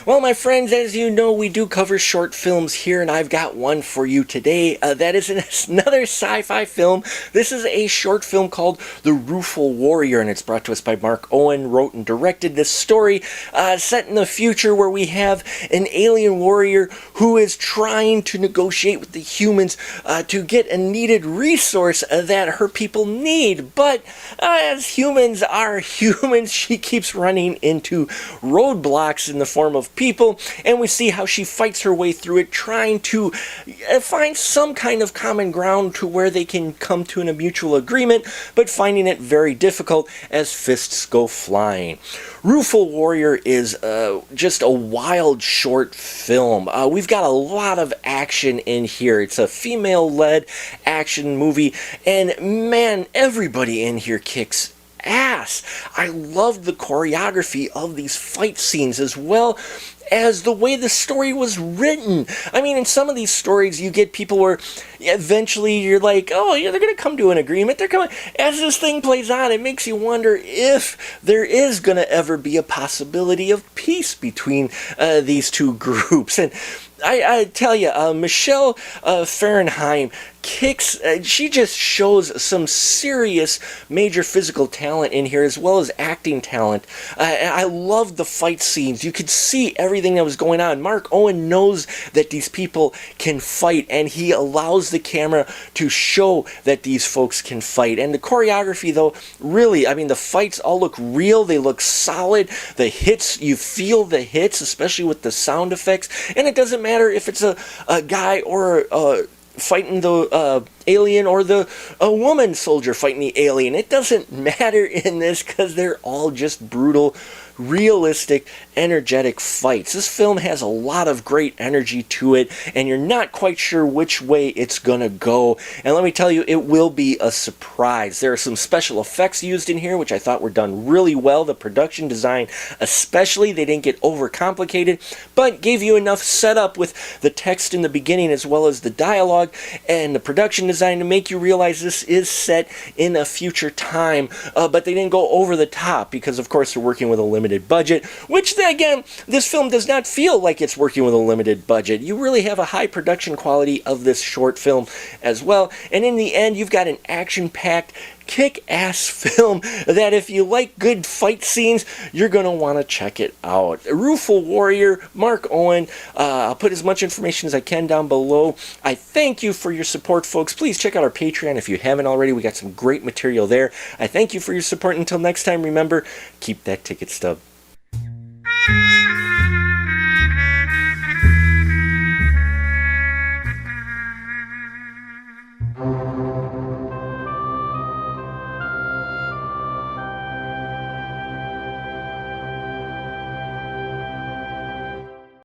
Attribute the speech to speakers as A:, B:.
A: Well, my friends, as you know, we do cover short films here, and I've got one for you today. That is another sci-fi film. This is a short film called The Rueful Warrior, and it's brought to us by Mark Owen, wrote and directed this story set in the future where we have an alien warrior who is trying to negotiate with the humans to get a needed resource that her people need. But as humans are humans, she keeps running into roadblocks in the form of people, and we see how she fights her way through it, trying to find some kind of common ground to where they can come to a mutual agreement, but finding it very difficult as fists go flying. Rueful Warrior is just a wild short film. We've got a lot of action in here. It's a female-led action movie, and man, everybody in here kicks ass. I loved the choreography of these fight scenes as well as the way the story was written. I mean, in some of these stories, you get people where eventually you're like, oh, yeah, they're going to come to an agreement. They're coming. As this thing plays on, it makes you wonder if there is going to ever be a possibility of peace between these two groups. And I tell you, Michelle Fahrenheim kicks, she just shows some serious major physical talent in here as well as acting talent. I love the fight scenes. You could see everything that was going on. Mark Owen knows that these people can fight, and he allows the camera to show that these folks can fight. And the choreography, though, really, I mean, the fights all look real. They look solid. The hits, you feel the hits, especially with the sound effects. And it doesn't matter if it's a guy or fighting the alien or the woman soldier fighting the alien. It doesn't matter in this because they're all just brutal, realistic, energetic fights. This film has a lot of great energy to it, and you're not quite sure which way it's gonna go. And let me tell you, it will be a surprise. There are some special effects used in here, which I thought were done really well. The production design especially, they didn't get overcomplicated, but gave you enough setup with the text in the beginning as well as the dialogue and the production design to make you realize this is set in a future time. But they didn't go over the top because, of course, they're working with a limited budget, which again, this film does not feel like it's working with a limited budget. You really have a high production quality of this short film as well, and in the end, you've got an action-packed, kick-ass film that if you like good fight scenes, you're going to want to check it out. Rueful Warrior, Mark Owen. I'll put as much information as I can down below. I thank you for your support, folks. Please check out our Patreon if you haven't already. We got some great material there. I thank you for your support. Until next time, remember, keep that ticket stub.